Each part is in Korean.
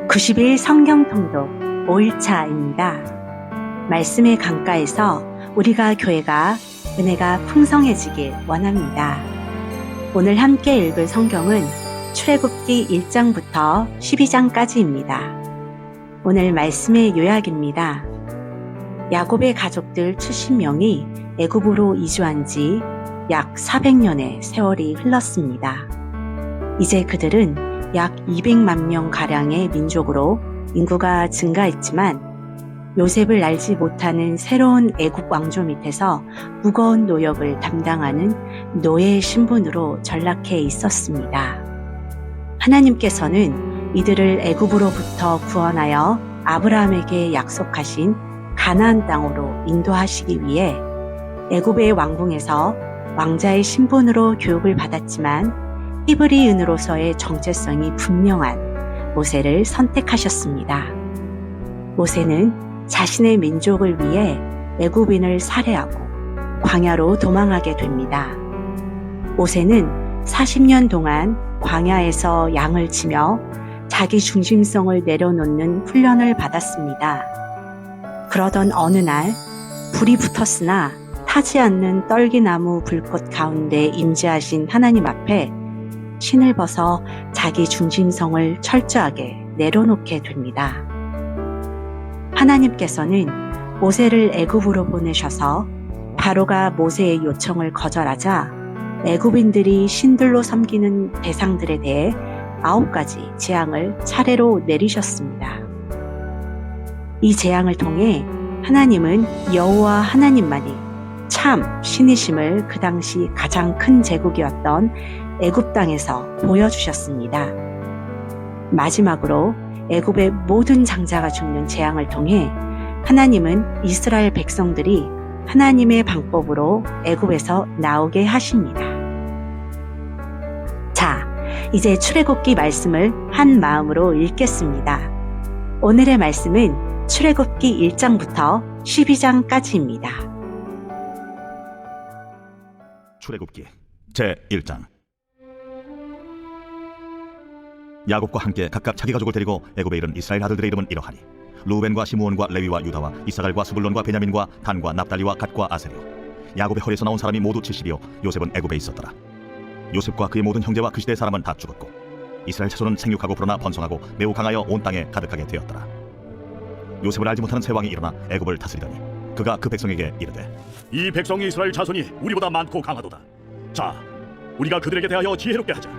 90일 성경 통독 5일차입니다. 말씀의 강가에서 우리가 교회가 은혜가 풍성해지길 원합니다. 오늘 함께 읽을 성경은 출애굽기 1장부터 12장까지입니다. 오늘 말씀의 요약입니다. 야곱의 가족들 70명이 애굽으로 이주한 지 약 400년의 세월이 흘렀습니다. 이제 그들은 약 200만 명 가량의 민족으로 인구가 증가했지만 요셉을 알지 못하는 새로운 애국 왕조 밑에서 무거운 노역을 담당하는 노예의 신분으로 전락해 있었습니다. 하나님께서는 이들을 애굽으로부터 구원하여 아브라함에게 약속하신 가나안 땅으로 인도하시기 위해 애굽의 왕궁에서 왕자의 신분으로 교육을 받았지만 히브리인으로서의 정체성이 분명한 모세를 선택하셨습니다. 모세는 자신의 민족을 위해 애굽인을 살해하고 광야로 도망하게 됩니다. 모세는 40년 동안 광야에서 양을 치며 자기 중심성을 내려놓는 훈련을 받았습니다. 그러던 어느 날 불이 붙었으나 타지 않는 떨기나무 불꽃 가운데 임재하신 하나님 앞에 신을 벗어 자기 중심성을 철저하게 내려놓게 됩니다. 하나님께서는 모세를 애굽으로 보내셔서 바로가 모세의 요청을 거절하자 애굽인들이 신들로 섬기는 대상들에 대해 9가지 재앙을 차례로 내리셨습니다. 이 재앙을 통해 하나님은 여호와 하나님만이 참 신이심을 그 당시 가장 큰 제국이었던 애굽 땅에서 보여주셨습니다. 마지막으로 애굽의 모든 장자가 죽는 재앙을 통해 하나님은 이스라엘 백성들이 하나님의 방법으로 애굽에서 나오게 하십니다. 자, 이제 출애굽기 말씀을 한 마음으로 읽겠습니다. 오늘의 말씀은 출애굽기 1장부터 12장까지입니다. 출애굽기 제1장. 야곱과 함께 각각 자기 가족을 데리고 애굽에 이른 이스라엘 아들들의 이름은 이러하니 루벤과 시므온과 레위와 유다와 이사갈과 스불론과 베냐민과 단과 납달리와 갓과 아세르. 야곱의 허리에서 나온 사람이 모두 70이요 요셉은 애굽에 있었더라. 요셉과 그의 모든 형제와 그 시대의 사람은 다 죽었고 이스라엘 자손은 생육하고 불어나 번성하고 매우 강하여 온 땅에 가득하게 되었더라. 요셉을 알지 못하는 새 왕이 일어나 애굽을 다스리더니 그가 그 백성에게 이르되 이 백성이 이스라엘 자손이 우리보다 많고 강하도다. 자, 우리가 그들에게 대하여 지혜롭게 하자.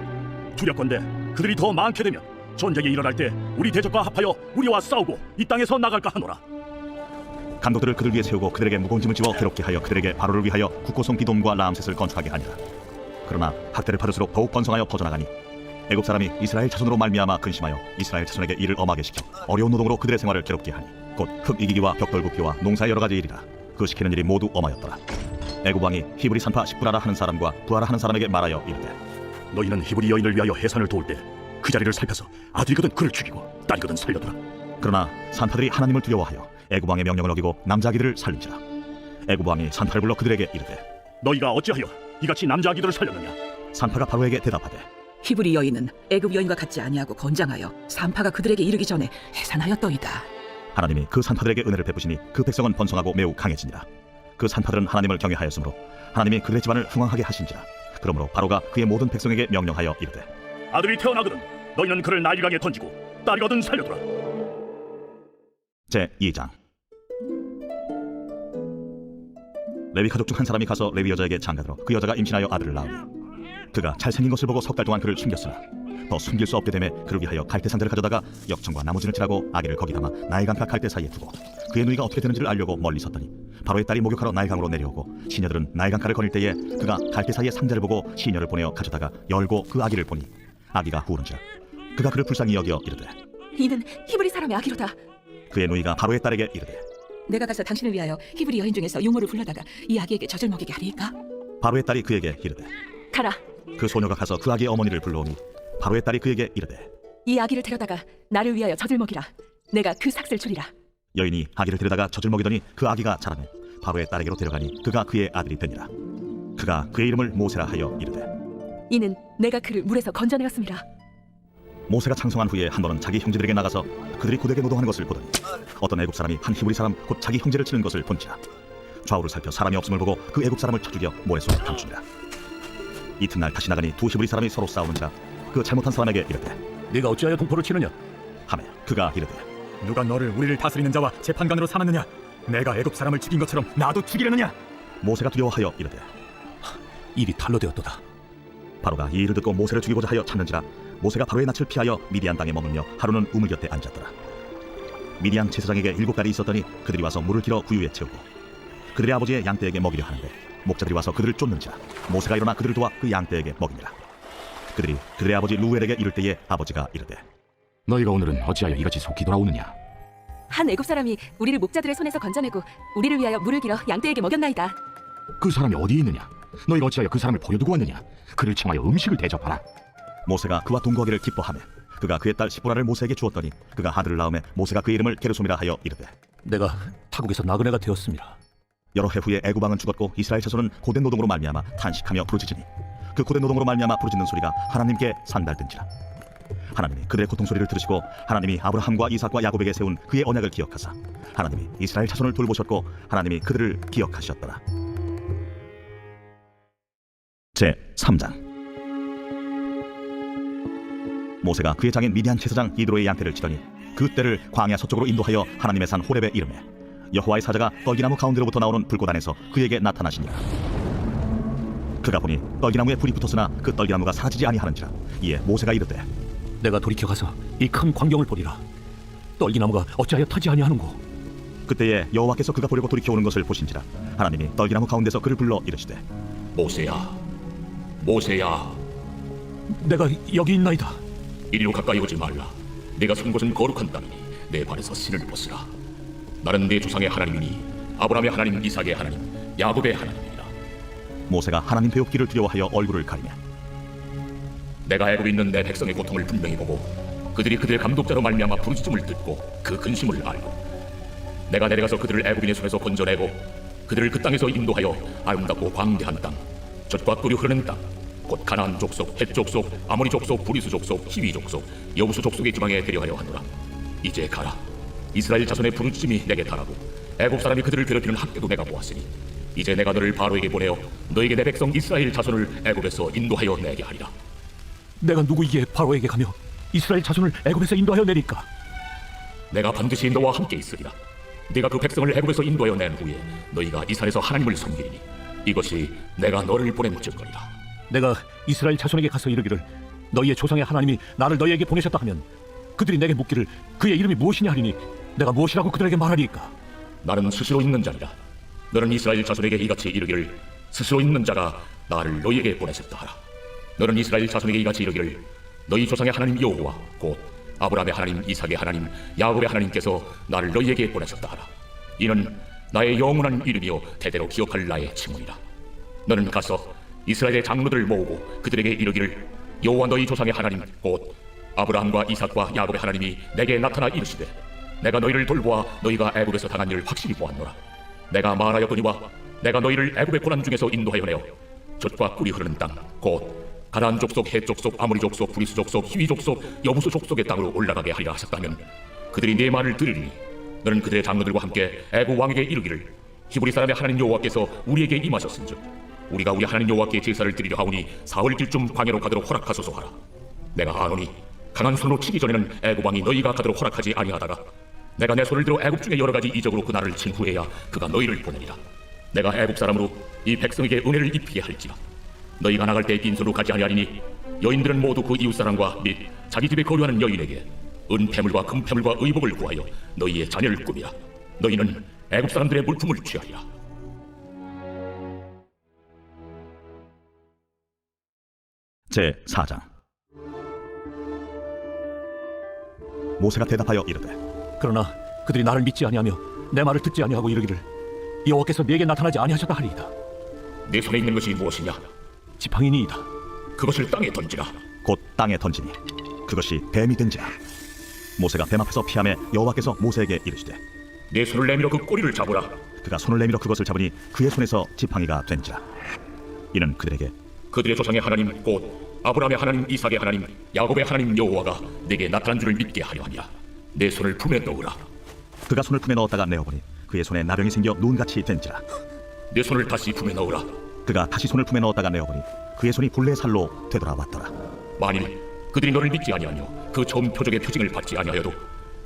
두렵건대 그들이 더 많게 되면 전쟁이 일어날 때 우리 대적과 합하여 우리와 싸우고 이 땅에서 나갈까 하노라. 감독들을 그들 위에 세우고 그들에게 무거운 짐을 집어 괴롭게 하여 그들에게 바로를 위하여 국고성 비돔과 라암셋을 건축하게 하니라. 그러나 학대를 받을수록 더욱 번성하여 퍼져나가니 애굽 사람이 이스라엘 자손으로 말미암아 근심하여 이스라엘 자손에게 일을 엄하게 시켜 어려운 노동으로 그들의 생활을 괴롭게 하니 곧 흙 이기기와 벽돌 굽기와 농사의 여러 가지 일이라. 그 시키는 일이 모두 엄하였더라. 애굽 왕이 히브리 산파 십부라라 하는 사람과 부하라 하는 사람에게 말하여 이르되 너희는 히브리 여인을 위하여 해산을 도울 때 그 자리를 살펴서 아들이거든 그를 죽이고 딸이거든 살려두라. 그러나 산파들이 하나님을 두려워하여 애굽 왕의 명령을 어기고 남자아기들을 살린지라. 애굽 왕이 산파를 불러 그들에게 이르되 너희가 어찌하여 이같이 남자아기들을 살렸느냐. 산파가 바로에게 대답하되 히브리 여인은 애굽 여인과 같지 아니하고 건장하여 산파가 그들에게 이르기 전에 해산하였더이다. 하나님이 그 산파들에게 은혜를 베푸시니 그 백성은 번성하고 매우 강해지니라. 그 산파들은 하나님을 경외하였으므로 하나님이 그들의 집안을 흥왕하게 하신지라. 그러므로 바로가 그의 모든 백성에게 명령하여 이르되 아들이 태어나거든 너희는 그를 나일강에 던지고 딸이거든 살려두라. 제2장. 레위 가족 중 한 사람이 가서 레위 여자에게 장가들어 그 여자가 임신하여 아들을 낳으니 그가 잘생긴 것을 보고 석 달 동안 그를 숨겼으나 더 숨길 수 없게 되매 그를 위하여 갈대 상자를 가져다가 역청과 나무진을 칠하고 아기를 거기 담아 나일강가 갈대 사이에 두고 그의 누이가 어떻게 되는지를 알려고 멀리 섰더니 바로의 딸이 목욕하러 나일강으로 내려오고 시녀들은 나일강가를 거닐 때에 그가 갈대 사이에 상자를 보고 시녀를 보내어 가져다가 열고 그 아기를 보니 아기가 후른지라. 그가 그를 불쌍히 여겨 이르되 이는 히브리 사람의 아기로다. 그의 누이가 바로의 딸에게 이르되 내가 가서 당신을 위하여 히브리 여인 중에서 유모를 불러다가 이 아기에게 젖을 먹이게 하리이까? 바로의 딸이 그에게 이르되 가라. 그 소녀가 가서 그 아기의 어머니를 불러오니 바로의 딸이 그에게 이르되 이 아기를 데려다가 나를 위하여 젖을 먹이라. 내가 그 삭슬 주리라. 여인이 아기를 데려다가 젖을 먹이더니 그 아기가 자라매 바로의 딸에게로 데려가니 그가 그의 아들이 되니라. 그가 그의 이름을 모세라 하여 이르되 이는 내가 그를 물에서 건져내었습니다. 모세가 창성한 후에 한 번은 자기 형제들에게 나가서 그들이 고되게 노동하는 것을 보더니 어떤 애굽 사람이 한 히브리 사람 곧 자기 형제를 치는 것을 본지라 좌우를 살펴 사람이 없음을 보고 그 애굽 사람을 쳐 죽여 모래 속에 감추니라. 이튿날 다시 나가니 두 히브리 사람이 서로 싸우는지라 그 잘못한 사람에게 이르되 네가 어찌하여 동포를 치느냐? 하매 그가 이르되 누가 너를 우리를 다스리는 자와 재판관으로 삼았느냐? 내가 애굽 사람을 죽인 것처럼 나도 죽이려느냐? 모세가 두려워하여 이르되 일이 탈로 되었도다. 바로가 이 일을 듣고 모세를 죽이고자 하여 찾는지라 모세가 바로의 낯을 피하여 미디안 땅에 머물며 하루는 우물 곁에 앉았더라. 미디안 제사장에게 7달이 있었더니 그들이 와서 물을 길어 구유에 채우고 그들의 아버지의 양떼에게 먹이려 하는데 목자들이 와서 그들을 쫓는지라 모세가 일어나 그들을 도와 그 양떼에게 먹이니라. 그들이 그들의 아버지 루엘에게 이를 때에 아버지가 이르되 너희가 오늘은 어찌하여 이같이 속히 돌아오느냐? 한 애굽 사람이 우리를 목자들의 손에서 건져내고 우리를 위하여 물을 길어 양떼에게 먹였나이다. 그 사람이 어디에 있느냐? 너희가 어찌하여 그 사람을 버려두고 왔느냐? 그를 청하여 음식을 대접하라. 모세가 그와 동거하기를 기뻐하며 그가 그의 딸 시보라를 모세에게 주었더니 그가 아들을 낳음에 모세가 그 이름을 게르솜이라 하여 이르되 내가 타국에서 나그네가 되었습니다. 여러 해 후에 애굽 왕은 죽었고 이스라엘 자손은 고된 노동으로 말미암아 탄식하며 부르짖으니 그 고된 노동으로 말미암아 부르짖는 소리가 하나님께 산달된지라. 하나님이 그들의 고통 소리를 들으시고 하나님이 아브라함과 이삭과 야곱에게 세운 그의 언약을 기억하사 하나님이 이스라엘 자손을 돌보셨고 하나님이 그들을 기억하셨더라. 제 3장. 모세가 그의 장인 미디안 제사장 이드로의 양떼를 치더니 그 떼를 광야 서쪽으로 인도하여 하나님의 산 호렙에 이르매 여호와의 사자가 떨기나무 가운데로부터 나오는 불꽃 안에서 그에게 나타나시니라. 그가 보니 떨기나무에 불이 붙었으나 그 떨기나무가 사라지지 아니하는지라. 이에 모세가 이르되 내가 돌이켜 가서 이 큰 광경을 보리라. 떨기나무가 어찌하여 타지 아니하는고? 그때에 여호와께서 그가 보려고 돌이켜오는 것을 보신지라. 하나님이 떨기나무 가운데서 그를 불러 이르시되 모세야, 모세야, 내가 여기 있나이다. 이리로 가까이 오지 말라. 내가 선 곳은 거룩한 땅이니 내 발에서 신을 벗으라. 나는 내 조상의 하나님이니 아브라함의 하나님, 이삭의 하나님, 야곱의 하나님이라. 모세가 하나님 배웁기를 두려워하여 얼굴을 가리며 내가 애굽에 있는 내 백성의 고통을 분명히 보고 그들이 그들의 감독자로 말미암아 부르짖음을 듣고 그 근심을 알고 내가 내려가서 그들을 애굽인의 손에서 건져내고 그들을 그 땅에서 인도하여 아름답고 광대한 땅, 젖과 꿀이 흐르는 땅, 곧 가나안 족속, 헷 족속, 아모리 족속, 브리스 족속, 히위 족속, 여부수 족속의 지방에 데려가려 하노라. 이제 가라. 이스라엘 자손의 부르짖음이 내게 달하고 애굽 사람이 그들을 괴롭히는 학대도 내가 보았으니 이제 내가 너를 바로에게 보내어 너에게 내 백성 이스라엘 자손을 애굽에서 인도하여 내게 하리라. 내가 누구이기에 바로에게 가며 이스라엘 자손을 애굽에서 인도하여 내릴까? 내가 반드시 너와 함께 있으리라. 네가 그 백성을 애굽에서 인도하여 낸 후에 너희가 이 산에서 하나님을 섬기리니 이것이 내가 너를 보낸 증거리라. 내가 이스라엘 자손에게 가서 이르기를 너희의 조상의 하나님이 나를 너희에게 보내셨다 하면 그들이 내게 묻기를 그의 이름이 무엇이냐 하리니 내가 무엇이라고 그들에게 말하리까? 나는 스스로 있는 자니라. 너는 이스라엘 자손에게 이같이 이르기를 스스로 있는 자가 나를 너희에게 보내셨다 하라. 너는 이스라엘 자손에게 이같이 이르기를 너희 조상의 하나님 여호와 곧 아브라함의 하나님, 이삭의 하나님, 야곱의 하나님께서 나를 너희에게 보내셨다 하라. 이는 나의 영원한 이름이요 대대로 기억할 나의 칭호이라. 너는 가서 이스라엘의 장로들을 모으고 그들에게 이르기를 여호와 너희 조상의 하나님 곧 아브라함과 이삭과 야곱의 하나님이 내게 나타나 이르시되 내가 너희를 돌보아 너희가 애굽에서 당한 일을 확실히 보았노라. 내가 말하였거니와 내가 너희를 애굽의 고난 중에서 인도하여 내어 젖과 꿀이 흐르는 땅 곧 가나안 족속, 헷 족속, 아모리 족속, 브리스 족속, 히위 족속, 여부수 족속의 땅으로 올라가게 하리라 하셨다면 그들이 네 말을 들으리니 너는 그들의 장로들과 함께 애굽 왕에게 이르기를 히브리 사람의 하나님 여호와께서 우리에게 임하셨은즉 우리가 우리 하나님 여호와께 제사를 드리려 하오니 사흘 길쯤 광야로 가도록 허락하소서 하라. 내가 아노니 강한 손으로 치기 전에는 애굽 왕이 너희가 가도록 허락하지 아니하다가 내가 내 손을 들어 애굽 중에 여러 가지 이적으로 그 날을 친 후에야 그가 너희를 보내리라. 내가 애굽 사람으로 이 백성에게 은혜를 입히게 할지라. 너희가 나갈 때 빈손으로 가지 아니하리니 여인들은 모두 그 이웃사람과 및 자기 집에 거류하는 여인에게 은폐물과 금폐물과 의복을 구하여 너희의 자녀를 꾸미라. 너희는 애굽 사람들의 물품을 취하리라. 제 4장. 모세가 대답하여 이르되 그러나 그들이 나를 믿지 아니하며 내 말을 듣지 아니하고 이르기를 여호와께서 네게 나타나지 아니하셨다 하리이다. 내 손에 있는 것이 무엇이냐? 지팡이니이다. 그것을 땅에 던지라. 곧 땅에 던지니 그것이 뱀이 된지라. 모세가 뱀 앞에서 피하며 여호와께서 모세에게 이르시되 내 손을 내밀어 그 꼬리를 잡으라. 그가 손을 내밀어 그것을 잡으니 그의 손에서 지팡이가 된지라. 이는 그들에게 그들의 조상의 하나님 곧 아브라함의 하나님, 이삭의 하나님, 야곱의 하나님 여호와가 내게 나타난 줄을 믿게 하려 하냐. 내 손을 품에 넣으라. 그가 손을 품에 넣었다가 내어보니 그의 손에 나병이 생겨 눈같이 된지라. 내 손을 다시 품에 넣으라. 그가 다시 손을 품에 넣었다가 내어보니 그의 손이 본래 살로 되돌아왔더라. 만일 그들이 너를 믿지 아니하며 그 처음 표적의 표징을 받지 아니하여도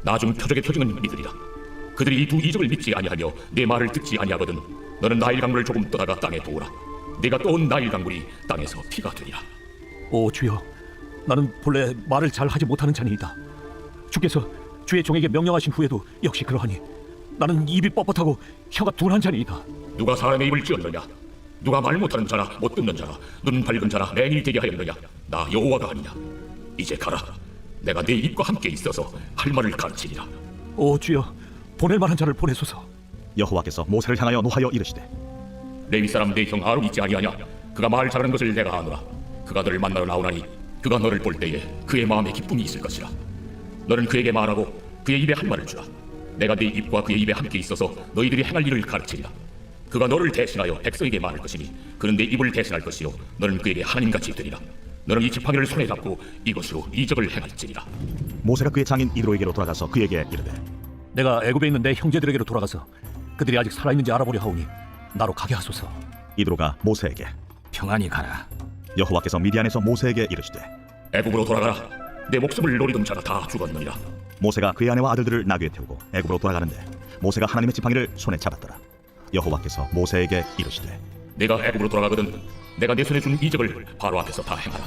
나중 표적의 표징은 믿으리라. 그들이 이 두 이적을 믿지 아니하며 내 말을 듣지 아니하거든 너는 나일 강물을 조금 떠다가 땅에 부으라. 네가 떠온 나일 강물이 땅에서 피가 되리라. 오 주여, 나는 본래 말을 잘 하지 못하는 자니이다. 주께서 주의 종에게 명령하신 후에도 역시 그러하니 나는 입이 뻣뻣하고 혀가 둔한 자니이다. 누가 사람의 입을 찌었느냐? 누가 말 못하는 자나 못 듣는 자나 눈 밝은 자나 맹인이 되게 하였느냐? 나 여호와가 아니냐? 이제 가라. 내가 네 입과 함께 있어서 할 말을 가르치리라. 오 주여, 보낼 만한 자를 보내소서. 여호와께서 모세를 향하여 노하여 이르시되 레위 사람 내 형 아론 있지 아니하냐? 그가 말 잘하는 것을 내가 아노라. 그가 너를 만나러 나오나니 그가 너를 볼 때에 그의 마음에 기쁨이 있을 것이라. 너는 그에게 말하고 그의 입에 할 말을 주라. 내가 네 입과 그의 입에 함께 있어서 너희들이 행할 일을 가르치리라. 그가 너를 대신하여 백성에게 말할 것이니 그는 내 입을 대신할 것이요 너는 그에게 하나님같이 되리라. 너는 이 지팡이를 손에 잡고 이것으로 이적을 행할지니라. 모세가 그의 장인 이드로에게로 돌아가서 그에게 이르되 내가 애굽에 있는 내 형제들에게로 돌아가서 그들이 아직 살아있는지 알아보려 하오니 나로 가게 하소서. 이드로가 모세에게 평안히 가라. 여호와께서 미디안에서 모세에게 이르시되 애굽으로 돌아가라. 내 목숨을 노리던 자가 다 죽었느니라. 모세가 그의 아내와 아들들을 나귀에 태우고 애굽으로 돌아가는데 모세가 하나님의 지팡이를 손에 잡았더라. 여호와께서 모세에게 이르시되 내가 애굽으로 돌아가거든 내가 내 손에 준 이적을 바로 앞에서 다 행하라.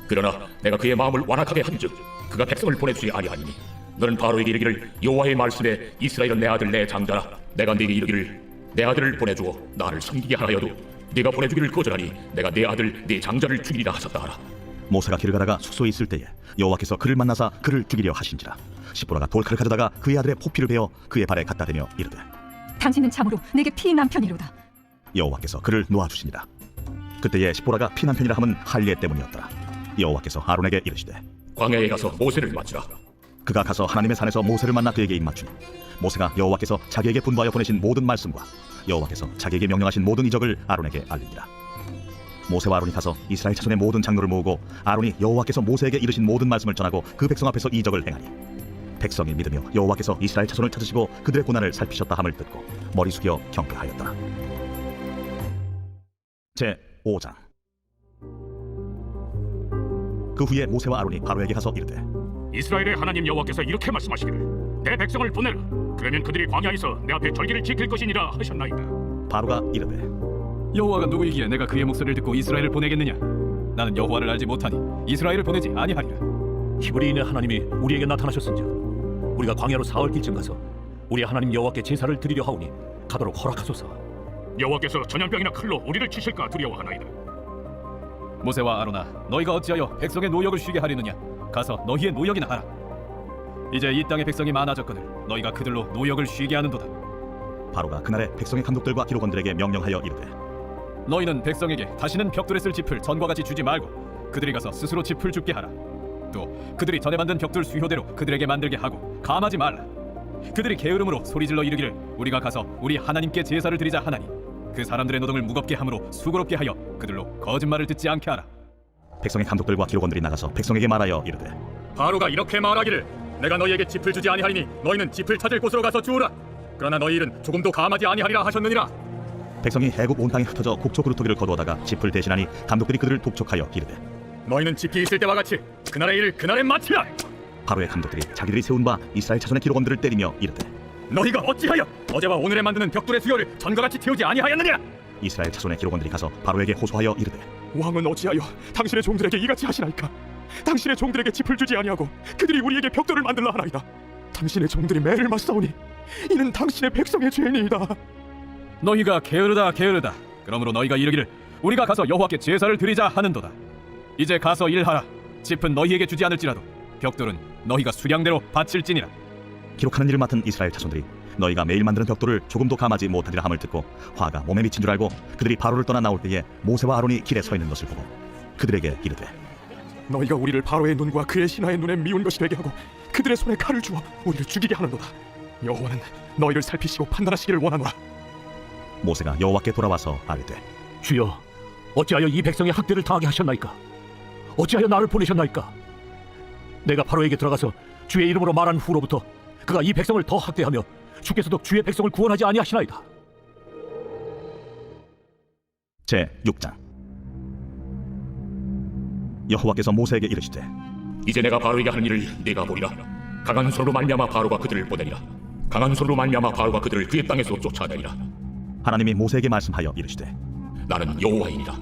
그러나 내가 그의 마음을 완악하게 한즉 그가 백성을 보내주지 아니하니니 너는 바로에게 이르기를 여호와의 말씀에 이스라엘은 내 아들 내 장자라. 내가 네게 이르기를 내 아들을 보내주어 나를 섬기게 하라 하여도 네가 보내주기를 거절하니 내가 내 아들 내 장자를 죽이리라 하셨다 하라. 모세가 길을 가다가 숙소에 있을 때에 여호와께서 그를 만나사 그를 죽이려 하신지라. 십보라가 돌칼을 가져다가 그의 아들의 포피를 베어 그의 발에 갖다 대며 이르되 당신은 참으로 내게 피 남편이로다. 여호와께서 그를 놓아주시니라. 그때에 십보라가 피난편이라 함은 할례 때문이었더라. 여호와께서 아론에게 이르시되 광야에 가서 모세를 맞으라. 그가 가서 하나님의 산에서 모세를 만나 그에게 입맞추니 모세가 여호와께서 자기에게 분부하여 보내신 모든 말씀과 여호와께서 자기에게 명령하신 모든 이적을 아론에게 알리니라. 모세와 아론이 가서 이스라엘 자손의 모든 장로를 모으고 아론이 여호와께서 모세에게 이르신 모든 말씀을 전하고 그 백성 앞에서 이적을 행하니 백성이 믿으며 여호와께서 이스라엘 자손을 찾으시고 그들의 고난을 살피셨다 함을 듣고 머리 숙여 경배하였더라. 제 5장. 그 후에 모세와 아론이 바로에게 가서 이르되 이스라엘의 하나님 여호와께서 이렇게 말씀하시기를 내 백성을 보내라. 그러면 그들이 광야에서 내 앞에 절기를 지킬 것이니라 하셨나이다. 바로가 이르되 여호와가 누구이기에 내가 그의 목소리를 듣고 이스라엘을 보내겠느냐? 나는 여호와를 알지 못하니 이스라엘을 보내지 아니하리라. 히브리인의 하나님이 우리에게 나타나셨은즉 우리가 광야로 사흘길쯤 가서 우리 하나님 여호와께 제사를 드리려 하오니 가도록 허락하소서. 여호와께서 전염병이나 칼로 우리를 치실까 두려워하나이다. 모세와 아론아, 너희가 어찌하여 백성의 노역을 쉬게 하려느냐? 가서 너희의 노역이나 하라. 이제 이 땅의 백성이 많아졌거늘 너희가 그들로 노역을 쉬게 하는도다. 바로가 그날에 백성의 감독들과 기록원들에게 명령하여 이르되 너희는 백성에게 다시는 벽돌에 쓸 짚을 전과 같이 주지 말고 그들이 가서 스스로 짚을 줍게 하라. 또 그들이 전에 만든 벽돌 수효대로 그들에게 만들게 하고 감하지 말라. 그들이 게으름으로 소리질러 이르기를 우리가 가서 우리 하나님께 제사를 드리자 하나니 그 사람들의 노동을 무겁게 함으로 수고롭게 하여 그들로 거짓말을 듣지 않게 하라. 백성의 감독들과 기록원들이 나가서 백성에게 말하여 이르되 바로가 이렇게 말하기를 내가 너희에게 짚을 주지 아니하리니 너희는 짚을 찾을 곳으로 가서 주우라. 그러나 너희 일은 조금도 감하지 아니하리라 하셨느니라. 백성이 애굽 온 땅에 흩어져 곡초 그루터기를 거두어다가 짚을 대신하니 감독들이 그들을 독촉하여 이르되 너희는 짚이 있을 때와 같이 그날의 일을 그날에 마치라. 바로의 감독들이 자기들이 세운 바 이스라엘 자손의 기록원들을 때리며 이르되 너희가 어찌하여 어제와 오늘에 만드는 벽돌의 수요를 전과같이 태우지 아니하였느냐. 이스라엘 자손의 기록원들이 가서 바로에게 호소하여 이르되 왕은 어찌하여 당신의 종들에게 이같이 하시나이까. 당신의 종들에게 짚을 주지 아니하고 그들이 우리에게 벽돌을 만들라 하나이다. 당신의 종들이 매를 맞사오니 이는 당신의 백성의 죄니이다. 너희가 게으르다 게으르다. 그러므로 너희가 이르기를 우리가 가서 여호와께 제사를 드리자 하는도다. 이제 가서 일하라. 짚은 너희에게 주지 않을지라도 벽돌은 너희가 수량대로 바칠지니라. 기록하는 일을 맡은 이스라엘 자손들이 너희가 매일 만드는 벽돌을 조금도 감하지 못하리라 함을 듣고 화가 몸에 미친 줄 알고 그들이 바로를 떠나 나올 때에 모세와 아론이 길에 서 있는 것을 보고 그들에게 이르되 너희가 우리를 바로의 눈과 그의 신하의 눈에 미운 것이 되게 하고 그들의 손에 칼을 주어 우리를 죽이게 하는도다. 여호와는 너희를 살피시고 판단하시기를 원하노라. 모세가 여호와께 돌아와서 아뢰되 주여, 어찌하여 이 백성의 학대를 당하게 하셨나이까? 어찌하여 나를 보내셨나이까? 내가 바로에게 들어가서 주의 이름으로 말한 후로부터 그가 이 백성을 더 학대하며 주께서도 주의 백성을 구원하지 아니하시나이다. 제 6장. 여호와께서 모세에게 이르시되 이제 내가 바로에게 하는 일을 네가 보리라. 강한 손으로 말미암아 바로가 그들을 보내리라. 강한 손으로 말미암아 바로가 그들을 그의 땅에서 쫓아내리라. 하나님이 모세에게 말씀하여 이르시되 나는 여호와이니라.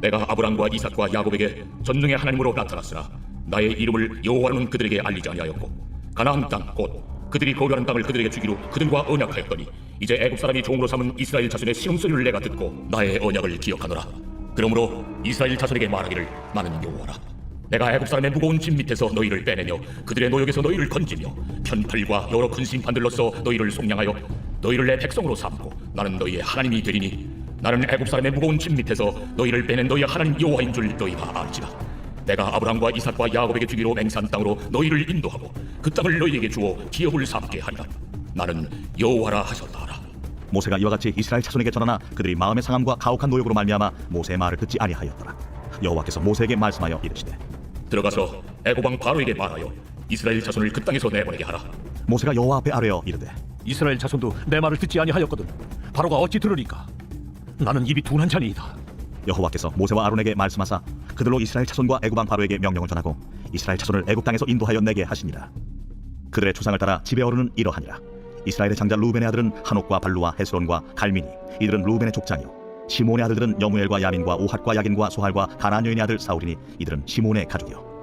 내가 아브람과 이삭과 야곱에게 전능의 하나님으로 나타났으나 나의 이름을 여호와는 그들에게 알리지 아니하였고 가나안 땅 곧 그들이 거류하는 땅을 그들에게 주기로 그들과 언약하였더니 이제 애굽 사람이 종으로 삼은 이스라엘 자손의 시험소리를 내가 듣고 나의 언약을 기억하노라. 그러므로 이스라엘 자손에게 말하기를 나는 여호와라. 내가 애굽 사람의 무거운 짐 밑에서 너희를 빼내며 그들의 노역에서 너희를 건지며 편팔과 여러 큰 심판들로서 너희를 속량하여 너희를 내 백성으로 삼고 나는 너희의 하나님이 되리니 나는 애굽 사람의 무거운 짐 밑에서 너희를 빼낸 너희의 하나님 여호와인 줄 너희가 알지라. 내가 아브람과 이삭과 야곱에게 주기로 맹세한 땅으로 너희를 인도하고 그 땅을 너희에게 주어 기업을 삼게 하리라. 나는 여호와라 하셨다 하라. 모세가 이와 같이 이스라엘 자손에게 전하나 그들이 마음의 상함과 가혹한 노역으로 말미암아 모세의 말을 듣지 아니하였더라. 여호와께서 모세에게 말씀하여 이르시되 들어가서 애굽 왕 바로에게 말하여 이스라엘 자손을 그 땅에서 내보내게 하라. 모세가 여호와 앞에 아뢰어 이르되 이스라엘 자손도 내 말을 듣지 아니하였거든 바로가 어찌 들으리까? 나는 입이 둔한 자니이다. 여호와께서 모세와 아론에게 말씀하사 그들로 이스라엘 자손과 애굽 왕 바로에게 명령을 전하고 이스라엘 자손을 애굽 땅에서 인도하여 내게 하시니라. 그들의 조상을 따라 집에 어른은 이러하니라. 이스라엘의 장자 루벤의 아들은 한옥과 발루와 헤스론과 갈미니 이들은 루벤의 족장이요 시몬의 아들들은 여무엘과 야민과 오핫과 야긴과 소할과 가나안 여인의 아들 사울이니 이들은 시몬의 가족이요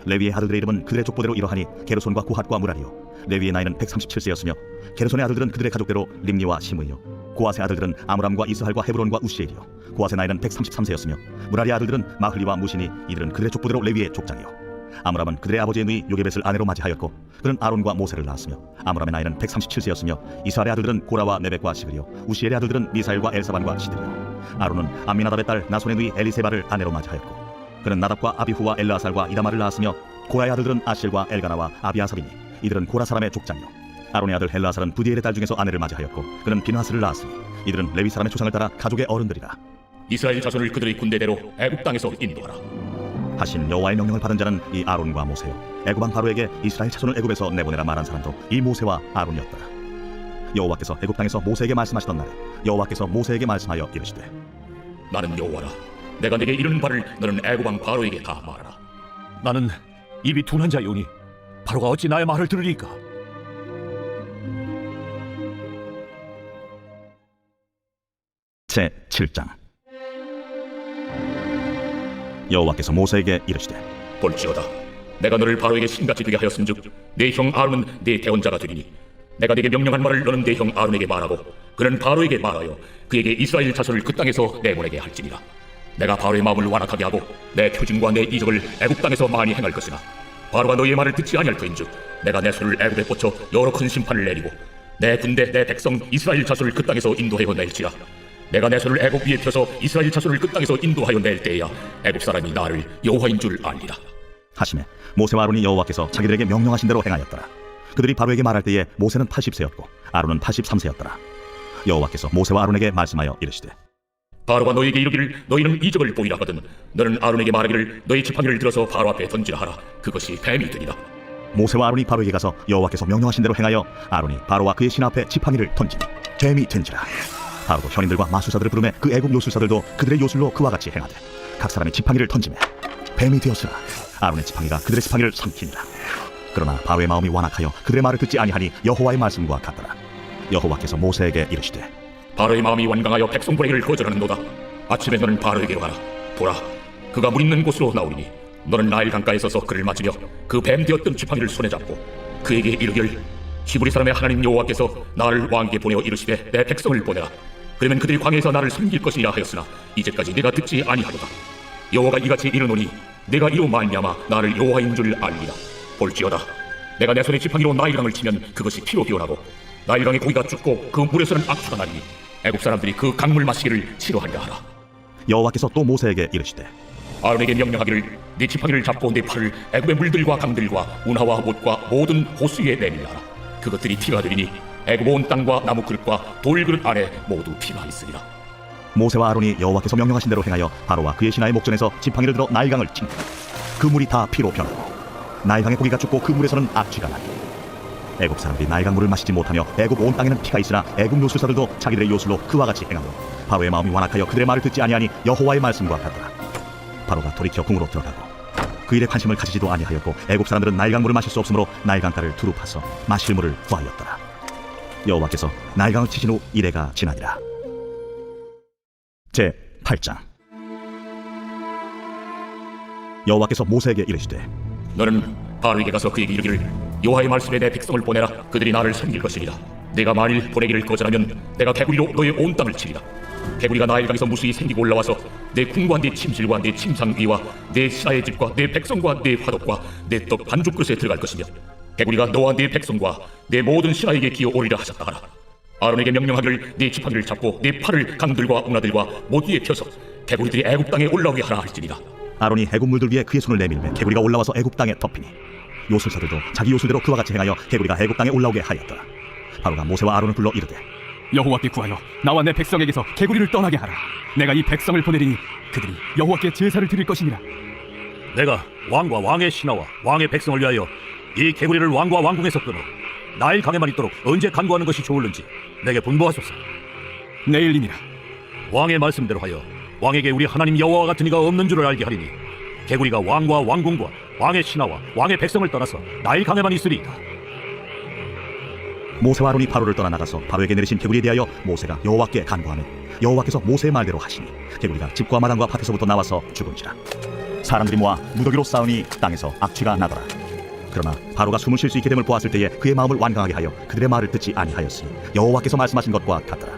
레위의 아들들의 이름은 그들의 족보대로 이러하니 게르손과 고핫과 무라리요 레위의 나이는 137세였으며 게르손의 아들들은 그들의 가족대로 림니와 시므이요 고핫의 아들들은 아므람과 이스할과 헤브론과 우시엘이요 고핫의 나이는 133세였으며 무라리의 아들들은 마흘리와 무시니 이들은 그들의 족보대로 레위의 족장이요 아므람은 그들의 아버지의 누이 요게벳을 아내로 맞이하였고 그는 아론과 모세를 낳았으며 아므람의 나이는 137세였으며 이스할의 아들들은 고라와 네벡과 시그리요 우시엘의 아들들은 미사엘과 엘사반과 시드리요 아론은 암미나답의 딸 나손의 누이 엘리세바를 아내로 맞이하였고 그는 나답과 아비후와 엘르아살과 이다말을 낳았으며 고라의 아들들은 아실과 엘가나와 아비아삽이니 이들은 고라 사람의 족장이요 아론의 아들 엘르아살은 부디엘의 딸 중에서 아내를 맞이하였고 그는 비느하스를 낳았으니 이들은 레위 사람의 조상을 따라 가족의 어른들이라. 이스라엘 자손을 그들의 군대대로 애굽 땅에서 인도하라. 하신 여호와의 명령을 받은 자는 이 아론과 모세요 애굽 왕 바로에게 이스라엘 자손을 애굽에서 내보내라 말한 사람도 이 모세와 아론이었더라. 여호와께서 애굽 땅에서 모세에게 말씀하시던 날에 여호와께서 모세에게 말씀하여 이르시되 나는 여호와라. 내가 네게 이르는 바를 너는 애굽 왕 바로에게 다 말하라. 나는 입이 둔한 자이오니 바로가 어찌 나의 말을 들으리까? 제 7장. 여호와께서 모세에게 이르시되 볼지어다 내가 너를 바로에게 신같이 되게 하였은즉 네 형 아론은 네 대언자가 되리니 내가 네게 명령한 말을 너는 네 형 아론에게 말하고 그는 바로에게 말하여 그에게 이스라엘 자손을 그 땅에서 내보내게 할지니라. 내가 바로의 마음을 완악하게 하고 내 표징과 내 이적을 애굽 땅에서 많이 행할 것이나 바로가 너희의 말을 듣지 아니할 터인즉 내가 내 손을 애굽에 뻗쳐 여러 큰 심판을 내리고 내 군대 내 백성 이스라엘 자손을 그 땅에서 인도하여 낼지라. 내가 내 손을 애굽 위에 펴서 이스라엘 자손을 그 땅에서 인도하여 낼 때에야 애굽 사람이 나를 여호와인 줄 알리라. 하시매 모세와 아론이 여호와께서 자기들에게 명령하신 대로 행하였더라. 그들이 바로에게 말할 때에 모세는 80세였고 아론은 83세였더라. 여호와께서 모세와 아론에게 말씀하여 이르시되 바로가 너희에게 이르기를 너희는 이적을 보이라 하거든 너는 아론에게 말하기를 너희 지팡이를 들어서 바로 앞에 던지라 하라. 그것이 뱀이 되리라. 모세와 아론이 바로에게 가서 여호와께서 명령하신 대로 행하여 아론이 바로와 그의 신 앞에 지팡이를 던지니 뱀이 된지라. 바로도 현인들과 마술사들을 부르매 그 애국 요술사들도 그들의 요술로 그와 같이 행하되 각 사람이 지팡이를 던지매 뱀이 되었으나 아론의 지팡이가 그들의 지팡이를 삼키니라. 그러나 바로의 마음이 완악하여 그들의 말을 듣지 아니하니 여호와의 말씀과 같더라. 여호와께서 모세에게 이르시되 바로의 마음이 완강하여 백성 보내기를 거절하는도다. 아침에 너는 바로에게로 가라. 보라 그가 물 있는 곳으로 나오리니 너는 나일 강가에 서서 그를 맞으며 그 뱀 되었던 지팡이를 손에 잡고 그에게 이르기를 히브리 사람의 하나님 여호와께서 나를 왕에게 보내어 이르시되 내 백성을 보내라. 그러면 그들이 광야에서 나를 섬길 것이라 하였으나 이제까지 내가 듣지 아니하도다. 여호와가 이같이 이르노니 내가 이로 말미암아 나를 여호와인 줄 알리라. 볼지어다 내가 내 손에 지팡이로 나일강을 치면 그것이 피로 기원하고 나일강의 고기가 죽고 그 물에서는 악취가 나리니 애굽 사람들이 그 강물 마시기를 싫어하리라 하라. 여호와께서 또 모세에게 이르시되 아론에게 명령하기를 네 지팡이를 잡고 네 팔을 애굽의 물들과 강들과 운하와 못과 모든 호수에 내밀라 하라. 그것들이 피가 되리니 애굽 온 땅과 나무 그릇과 돌 그릇 안에 모두 피가 있으리라. 모세와 아론이 여호와께서 명령하신 대로 행하여 바로와 그의 신하의 목전에서 지팡이를 들어 나일강을 친다. 그 물이 다 피로 변하고 나일강의 고기가 죽고 그 물에서는 악취가 나니 애굽 사람들이 나일강 물을 마시지 못하며 애굽 온 땅에는 피가 있으나 애굽 요술사들도 자기들의 요술로 그와 같이 행하므로 바로의 마음이 완악하여 그들의 말을 듣지 아니하니 여호와의 말씀과 같더라. 바로가 돌이켜 궁으로 들어가고 그 일에 관심을 가지지도 아니하였고 애굽 사람들은 나일강 물을 마실 수 없으므로 나일강가를 두루 파서 마실 물을 구하였더라. 여호와께서 나일강을 치신 후 이래가 지나니라. 제 8장. 여호와께서 모세에게 이르시되 너는 바로에게 가서 그에게 이르기를 여호와의 말씀에 내 백성을 보내라. 그들이 나를 섬길 것이니라. 내가 만일 보내기를 거절하면 내가 개구리로 너의 온 땅을 치리라. 개구리가 나일강에서 무수히 생기고 올라와서 내 궁과 내 침실과 내 침상 위와 내 신하의 집과 내 백성과 내 화덕과 내 떡 반죽 그릇에 들어갈 것이며 개구리가 너와 내 백성과 내 모든 신하에게 기어오리라 하셨다 하라. 아론에게 명령하기를 네 지팡이를 잡고 네 팔을 강들과 운하들과 모두에 펴서 개구리들이 애굽 땅에 올라오게 하라 할지니라. 아론이 애굽 물들 위에 그의 손을 내밀매 개구리가 올라와서 애굽 땅에 덮이니 요술사들도 자기 요술대로 그와 같이 행하여 개구리가 애굽 땅에 올라오게 하였더라. 바로가 모세와 아론을 불러 이르되 여호와께 구하여 나와 내 백성에게서 개구리를 떠나게 하라. 내가 이 백성을 보내리니 그들이 여호와께 제사를 드릴 것이니라. 내가 왕과 왕의 신하와 왕의 백성을 위하여 이 개구리를 왕과 왕궁에서 끊어 나일 강에만 있도록 언제 간구하는 것이 좋을는지 내게 분부하소서. 내일이니라. 왕의 말씀대로 하여 왕에게 우리 하나님 여호와 같은 이가 없는 줄을 알게 하리니 개구리가 왕과 왕궁과 왕의 신하와 왕의 백성을 떠나서 나일 강에만 있으리이다. 모세와 아론이 바로를 떠나 나가서 바로에게 내리신 개구리에 대하여 모세가 여호와께 간구하며 여호와께서 모세의 말대로 하시니 개구리가 집과 마당과 밭에서부터 나와서 죽은지라. 사람들이 모아 무더기로 싸우니 땅에서 악취가 나더라. 그러나 바로가 숨을 쉴 수 있게 됨을 보았을 때에 그의 마음을 완강하게 하여 그들의 말을 듣지 아니하였으니 여호와께서 말씀하신 것과 같더라.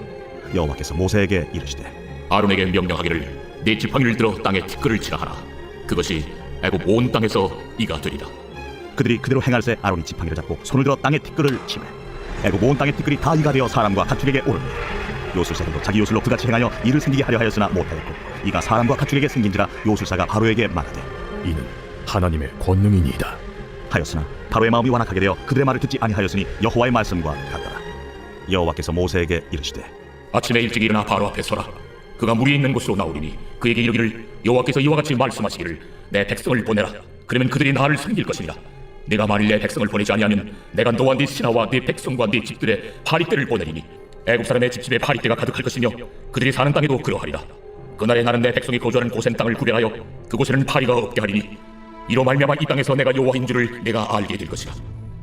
여호와께서 모세에게 이르시되 아론에게 명령하기를 네 지팡이를 들어 땅에 티끌을 치라 하라. 그것이 애굽 온 땅에서 이가 되리라. 그들이 그대로 행할새 아론이 지팡이를 잡고 손을 들어 땅에 티끌을 치매 애굽 온 땅의 티끌이 다 이가 되어 사람과 가축에게 오르니 요술사들도 자기 요술로 그같이 행하여 이를 생기게 하려 하였으나 못하였고 이가 사람과 가축에게 생긴지라 요술사가 바로에게 말하되 이는 하나님의 권능이니이다 하였으나 바로의 마음이 완악하게 되어 그들의 말을 듣지 아니하였으니 여호와의 말씀과 같더라. 여호와께서 모세에게 이르시되 아침에 일찍 일어나 바로 앞에 서라. 그가 물이 있는 곳으로 나오리니 그에게 이르기를 여호와께서 이와 같이 말씀하시기를 내 백성을 보내라. 그러면 그들이 나를 섬길 것이니라. 내가 만일 내 백성을 보내지 아니하면 내가 너와 네 신하와 네 백성과 네 집들의 파리떼를 보내리니 애굽 사람의 집집에 파리떼가 가득할 것이며 그들이 사는 땅에도 그러하리라. 그날에 나는 내 백성이 거주하는 고센 땅을 구별하여 그곳에는 파리가 없게 하리니 이로 말미암아 이 땅에서 내가 여호와인 줄을 내가 알게 될 것이라.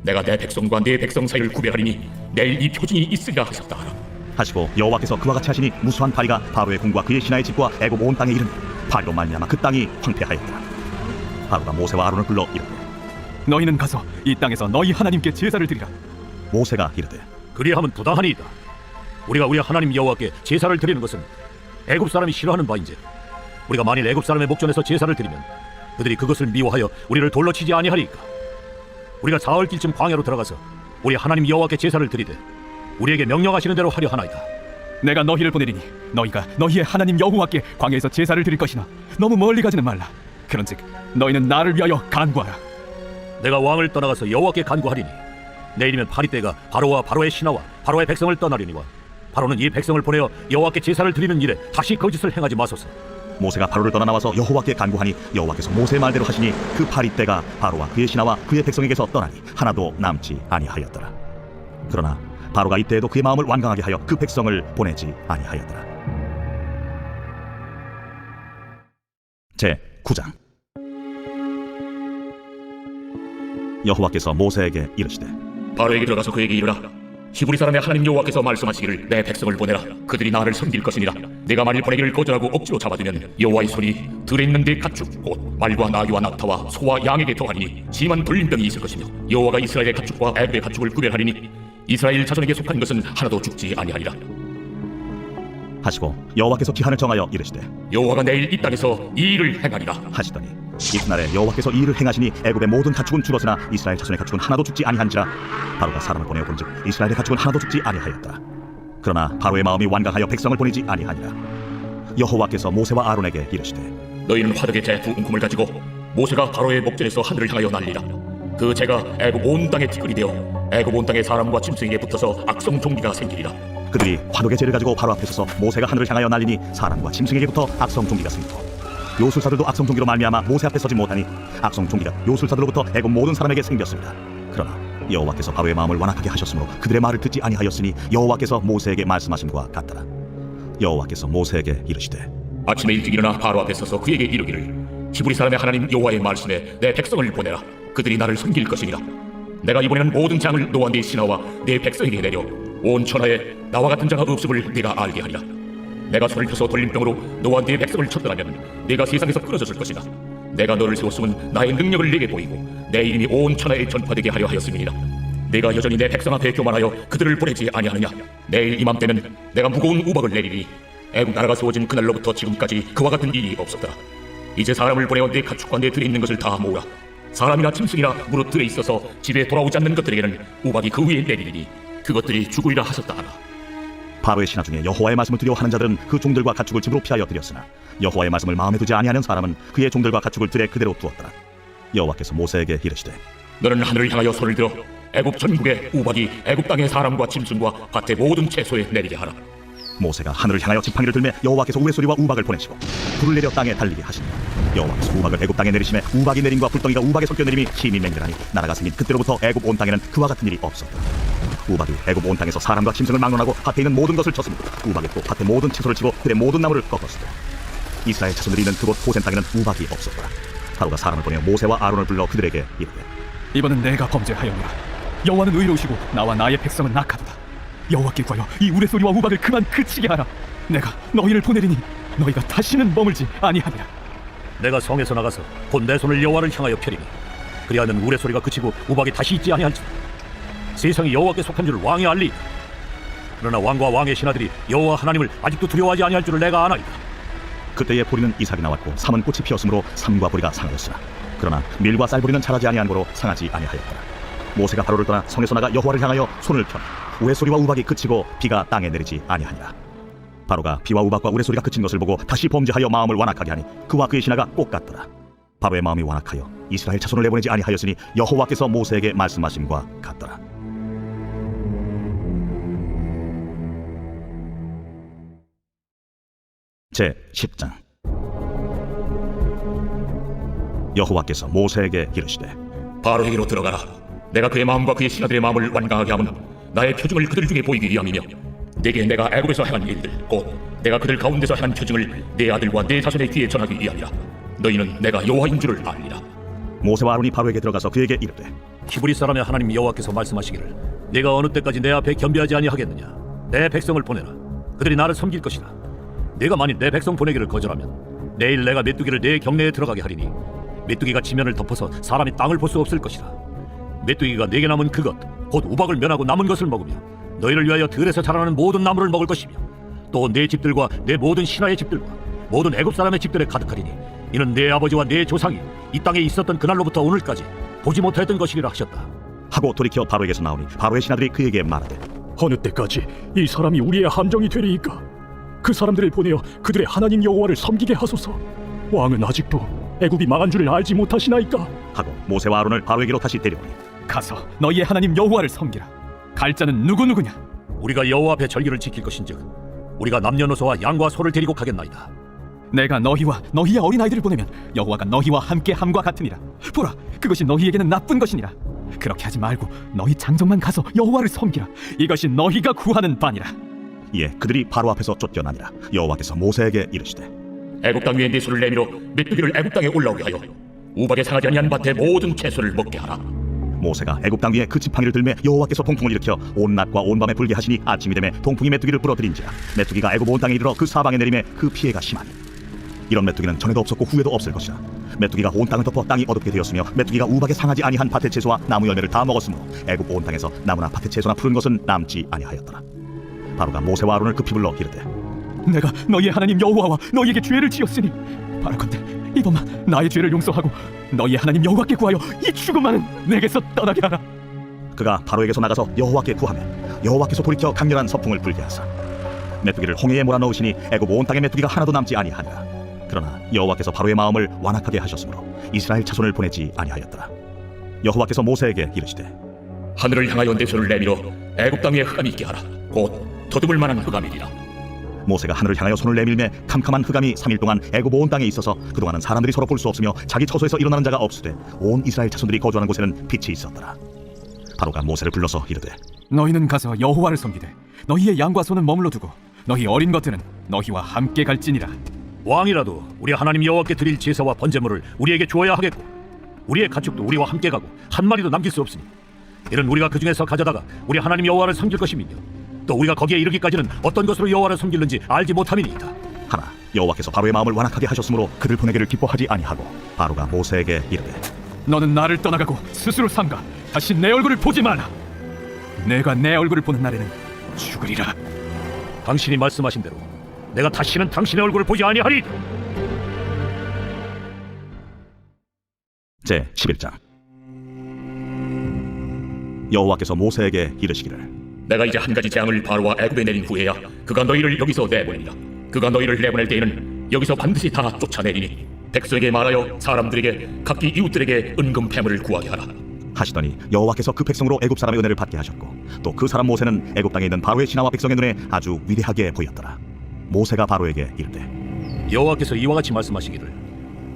내가 내 백성과 네 백성 사이를 구별하리니 내일 이 표징이 있으리라 하셨다 하라. 하시고 여호와께서 그와 같이 하시니 무수한 파리가 바로의 궁과 그의 신하의 집과 애굽 온 땅에 이르니 파리로 말미암아 그 땅이 황폐하였더라. 바로가 모세와 아론을 불러 이르되 너희는 가서 이 땅에서 너희 하나님께 제사를 드리라. 모세가 이르되 그리하면 부당하니이다. 우리가 우리 하나님 여호와께 제사를 드리는 것은 애굽 사람이 싫어하는 바인지 우리가 만일 애굽 사람의 목전에서 제사를 드리면 그들이 그것을 미워하여 우리를 돌로 치지 아니하리이까. 우리가 사흘길쯤 광야로 들어가서 우리 하나님 여호와께 제사를 드리되 우리에게 명령하시는 대로 하려 하나이다. 내가 너희를 보내리니 너희가 너희의 하나님 여호와께 광야에서 제사를 드릴 것이나 너무 멀리 가지는 말라. 그런즉 너희는 나를 위하여 간구하라. 내가 왕을 떠나가서 여호와께 간구하리니 내일이면 파리떼가 바로와 바로의 신하와 바로의 백성을 떠나리니와 바로는 이 백성을 보내어 여호와께 제사를 드리는 일에 다시 거짓을 행하지 마소서. 모세가 바로를 떠나 나와서 여호와께 간구하니 여호와께서 모세의 말대로 하시니 그 파리떼가 바로와 그의 신하와 그의 백성에게서 떠나니 하나도 남지 아니하였더라. 그러나 바로가 이때에도 그의 마음을 완강하게 하여 그 백성을 보내지 아니하였더라. 제 9장. 여호와께서 모세에게 이르시되 바로에게 들어가서 그에게 이르라. 히브리 사람의 하나님 여호와께서 말씀하시기를 내 백성을 보내라. 그들이 나를 섬길 것이니라. 내가 만일 보내기를 거절하고 억지로 잡아두면 여호와의 손이 들에 있는 내 가축 곧 말과 나귀와 낙타와 소와 양에게 더하리니 심한 돌림병이 있을 것이며 여호와가 이스라엘의 가축과 애굽의 가축을 구별하리니 이스라엘 자손에게 속한 것은 하나도 죽지 아니하리라. 하시고 여호와께서 기한을 정하여 이르시되 여호와가 내일 이 땅에서 이 일을 행하리라 하시더니 이튿날에 여호와께서 이 일을 행하시니 애굽의 모든 가축은 죽었으나 이스라엘 자손의 가축은 하나도 죽지 아니한지라. 바로가 사람을 보내어 본즉 이스라엘의 가축은 하나도 죽지 아니하였더라. 그러나 바로의 마음이 완강하여 백성을 보내지 아니하니라. 여호와께서 모세와 아론에게 이르시되 너희는 화덕의 재 두 움큼을 가지고 모세가 바로의 목전에서 하늘을 향하여 날리라. 그 재가 애굽 온 땅에 티끌이 되어 애굽 온 땅의 사람과 짐승에게 붙어서 악성 종기가 생기리라. 그들이 화덕의 재를 가지고 바로 앞에 서서 모세가 하늘을 향하여 날리니 사람과 짐승에게부터 악성 종기가 생기고 요술사들도 악성 종기로 말미암아 모세 앞에 서지 못하니 악성 종기가 요술사들로부터 애굽 모든 사람에게 생겼습니다. 그러나 여호와께서 바로의 마음을 완악하게 하셨으므로 그들의 말을 듣지 아니하였으니 여호와께서 모세에게 말씀하심과 같더라. 여호와께서 모세에게 이르시되 아침에 일찍 일어나 바로 앞에 서서 그에게 이르기를 히브리 사람의 하나님 여호와의 말씀에 내 백성을 보내라. 그들이 나를 섬길 것이니라. 내가 이번에는 모든 장을 너와 네 신하와 네 백성에게 내려 온 천하에 나와 같은 자가 없음을 네가 알게 하리라. 내가 손을 펴서 돌림병으로 너와 네 백성을 쳤더라면 네가 세상에서 끊어졌을 것이다. 내가 너를 세웠음은 나의 능력을 네게 보이고 내 이름이 온 천하에 전파되게 하려 하였음이니라. 네가 여전히 내 백성 앞에 교만하여 그들을 보내지 아니하느냐. 내일 이맘때면 내가 무거운 우박을 내리니 애국 나라가 세워진 그날로부터 지금까지 그와 같은 일이 없었더라. 이제 사람을 보내어 내 가축과 내 들에 있는 것을 다 모으라. 사람이나 짐승이나 무릇 들에 있어서 집에 돌아오지 않는 것들에게는 우박이 그 위에 내리리니 그것들이 죽으리라 하셨다 하라. 바로의 신하 중에 여호와의 말씀을 두려워하는 자들은 그 종들과 가축을 집으로 피하여 드렸으나 여호와의 말씀을 마음에 두지 아니하는 사람은 그의 종들과 가축을 들에 그대로 두었더라. 여호와께서 모세에게 이르시되 너는 하늘을 향하여 손을 들어 애굽 전국의 우박이 애굽 땅의 사람과 짐승과 밭의 모든 채소에 내리게 하라. 모세가 하늘을 향하여 지팡이를 들매 여호와께서 우레소리와 우박을 보내시고 불을 내려 땅에 달리게 하시니 여호와께서 우박을 애굽 땅에 내리심에 우박이 내림과 불덩이가 우박에 섞여 내림이 심히 맹렬하니 나라가 생긴 그때로부터 애굽 온 땅에는 그와 같은 일이 없었다. 우박이 애굽 온 땅에서 사람과 짐승을 막론하고 밭에 있는 모든 것을 쳤으므로 우박이 또 밭의 모든 채소를 치고 들의 모든 나무를 꺾었으되 이스라엘 자손들이 있는 그곳 고센 땅에는 우박이 없었더라. 바로가 사람을 보내어 모세와 아론을 불러 그들에게 이르되 이번은 내가 범죄하였노라. 여호와는 의로우시고 나와 나의 백성은 악하도다. 여호와께 구하여 이 우레소리와 우박을 그만 그치게 하라. 내가 너희를 보내리니 너희가 다시는 머물지 아니하리라. 내가 성에서 나가서 곧 내 손을 여호와를 향하여 펴리니 그리하면 우레소리가 그치고 우박이 다시 있지 아니할지라. 세상이 여호와께 속한 줄을 왕이 알리이다. 그러나 왕과 왕의 신하들이 여호와 하나님을 아직도 두려워하지 아니할 줄을 내가 아나이다. 그때에 보리는 이삭이 나왔고 삼은 꽃이 피었으므로 삼과 보리가 상하였으나 그러나 밀과 쌀보리는 자라지 아니한 고로 상하지 아니하였더라. 모세가 바로를 떠나 성에서 나가 여호와를 향하여 손을 펴니 우레소리와 우박이 그치고 비가 땅에 내리지 아니하니라. 바로가 비와 우박과 우레소리가 그친 것을 보고 다시 범죄하여 마음을 완악하게 하니 그와 그의 신하가 꼭 같더라. 바로의 마음이 완악하여 이스라엘 자손을 내보내지 아니하였으니 여호와께서 모세에게 말씀하심과 같더라. 제 10장. 여호와께서 모세에게 이르시되 바로에게로 들어가라. 내가 그의 마음과 그의 신하들의 마음을 완강하게 하면 나의 표징을 그들 중에 보이기 위함이며 내게 내가 애굽에서 행한 일들 곧 내가 그들 가운데서 행한 표징을 내 아들과 내 자손의 귀에 전하기 위함이라. 너희는 내가 여호와인 줄을 알리라. 모세와 아론이 바로에게 들어가서 그에게 이르되 히브리 사람의 하나님 여호와께서 말씀하시기를 내가 어느 때까지 내 앞에 겸비하지 아니하겠느냐. 내 백성을 보내라. 그들이 나를 섬길 것이라. 내가 만일 내 백성 보내기를 거절하면 내일 내가 메뚜기를 내 경내에 들어가게 하리니 메뚜기가 지면을 덮어서 사람이 땅을 볼 수 없을 것이라. 메뚜기가 내게 남은 그것 곧 우박을 면하고 남은 것을 먹으며 너희를 위하여 들에서 자라는 모든 나무를 먹을 것이며 또 내 집들과 내 모든 신하의 집들과 모든 애굽 사람의 집들에 가득하리니 이는 내 아버지와 내 조상이 이 땅에 있었던 그날로부터 오늘까지 보지 못하였던 것이리라 하셨다. 하고 돌이켜 바로에게서 나오니 바로의 신하들이 그에게 말하되 어느 때까지 이 사람이 우리의 함정이 되리이까? 그 사람들을 보내어 그들의 하나님 여호와를 섬기게 하소서. 왕은 아직도 애굽이 망한 줄을 알지 못하시나이까? 하고 모세와 아론을 바로에게로 다시 데려오니 가서 너희의 하나님 여호와를 섬기라. 갈 자는 누구냐? 우리가 여호와 앞에 절기를 지킬 것인즉 우리가 남녀노소와 양과 소를 데리고 가겠나이다. 내가 너희와 너희의 어린아이들을 보내면 여호와가 너희와 함께 함과 같으니라. 보라, 그것이 너희에게는 나쁜 것이니라. 그렇게 하지 말고 너희 장정만 가서 여호와를 섬기라. 이것이 너희가 구하는 바니라. 이에 그들이 바로 앞에서 쫓겨나니라. 여호와께서 모세에게 이르시되 애굽 땅 위에 네 손을 내밀어 메뚜기를 애굽 땅에 올라오게 하여 우박에 상하지 아니한 밭의 모든 채소를 먹게 하라. 모세가 애굽 땅 위에 그 지팡이를 들매 여호와께서 동풍을 일으켜 온 낮과 온 밤에 불게 하시니 아침이 되매 동풍이 메뚜기를 부러뜨린지라. 메뚜기가 애굽 온 땅에 이르러 그 사방에 내림에 그 피해가 심하니 이런 메뚜기는 전에도 없었고 후에도 없을 것이라. 메뚜기가 온 땅을 덮어 땅이 어둡게 되었으며 메뚜기가 우박에 상하지 아니한 밭의 채소와 나무 열매를 다 먹었으므로 애굽 온 땅에서 나무나 밭의 채소나 푸른 것은 남지 아니하였더라. 바로가 모세와 아론을 급히 불러 이르되 내가 너희의 하나님 여호와와 너희에게 죄를 지었으니 바라건대 이번만 나의 죄를 용서하고 너희의 하나님 여호와께 구하여 이 죽음만은 내게서 떠나게 하라. 그가 바로에게서 나가서 여호와께 구하며 여호와께서 돌이켜 강렬한 서풍을 불게 하사 메뚜기를 홍해에 몰아넣으시니 애굽 온 땅에 메뚜기가 하나도 남지 아니하니라. 그러나 여호와께서 바로의 마음을 완악하게 하셨으므로 이스라엘 자손을 보내지 아니하였더라. 여호와께서 모세에게 이르시되 하늘을 향하여 내 손을 내밀어 애굽 땅에 흑암이 있게 하라. 곧 더듬을 만한 흑암이리라. 모세가 하늘을 향하여 손을 내밀매 캄캄한 흑암이 3일 동안 애굽 온 땅에 있어서 그동안은 사람들이 서로 볼 수 없으며 자기 처소에서 일어나는 자가 없으되 온 이스라엘 자손들이 거주하는 곳에는 빛이 있었더라. 바로가 모세를 불러서 이르되 너희는 가서 여호와를 섬기되 너희의 양과 소는 머물러 두고 너희 어린 것들은 너희와 함께 갈지니라. 왕이라도 우리 하나님 여호와께 드릴 제사와 번제물을 우리에게 주어야 하겠고 우리의 가축도 우리와 함께 가고 한 마리도 남길 수 없으니 이는 우리가 그 중에서 가져다가 우리 하나님 여호와를 섬길 것이며 또 우리가 거기에 이르기까지는 어떤 것으로 여호와를 섬길는지 알지 못함이니이다. 하나 여호와께서 바로의 마음을 완악하게 하셨으므로 그를 보내기를 기뻐하지 아니하고 바로가 모세에게 이르되 너는 나를 떠나가고 스스로 삼가 다시 내 얼굴을 보지 마라. 내가 내 얼굴을 보는 날에는 죽으리라. 당신이 말씀하신 대로 내가 다시는 당신의 얼굴을 보지 아니하리이다. 제 11장. 여호와께서 모세에게 이르시기를 내가 이제 한 가지 재앙을 바로와 애굽에 내린 후에야 그가 너희를 여기서 내보내리라. 그가 너희를 내보낼 때에는 여기서 반드시 다 쫓아내리니 백성에게 말하여 사람들에게 각기 이웃들에게 은금 패물을 구하게 하라. 하시더니 여호와께서 그 백성으로 애굽 사람의 은혜를 받게 하셨고 또 그 사람 모세는 애굽 땅에 있는 바로의 신하와 백성의 눈에 아주 위대하게 보였더라. 모세가 바로에게 이르되 여호와께서 이와 같이 말씀하시기를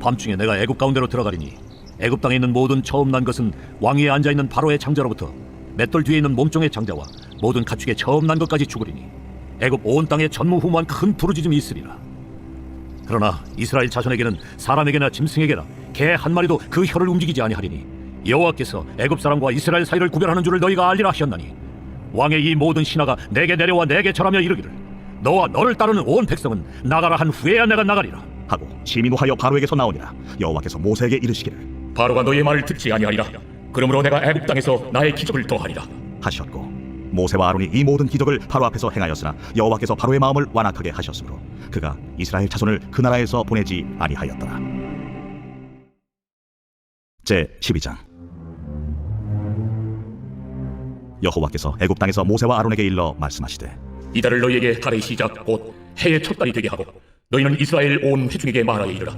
밤중에 내가 애굽 가운데로 들어가리니 애굽 땅에 있는 모든 처음 난 것은 왕위에 앉아 있는 바로의 장자로부터 맷돌 뒤에 있는 몸종의 장자와 모든 가축의 처음 난 것까지 죽으리니 애굽 온 땅에 전무후무한 큰 부르짖음이 있으리라. 그러나 이스라엘 자손에게는 사람에게나 짐승에게나 개 한 마리도 그 혀를 움직이지 아니하리니 여호와께서 애굽 사람과 이스라엘 사이를 구별하는 줄을 너희가 알리라 하셨나니 왕의 이 모든 신하가 내게 내려와 내게 절하며 이르기를 너와 너를 따르는 온 백성은 나가라 한 후에야 내가 나가리라 하고 심히 노하여 바로에게서 나오니라. 여호와께서 모세에게 이르시기를 바로가 너희의 말을 듣지 아니하리라. 그러므로 내가 애굽 땅에서 나의 기적을 더하리라. 하셨고 모세와 아론이 이 모든 기적을 바로 앞에서 행하였으나 여호와께서 바로의 마음을 완악하게 하셨으므로 그가 이스라엘 자손을 그 나라에서 보내지 아니하였더라. 제 12장. 여호와께서 애굽 땅에서 모세와 아론에게 일러 말씀하시되 이달을 너희에게 달의 시작 곧 해의 첫 달이 되게 하고 너희는 이스라엘 온 회중에게 말하여 이르라.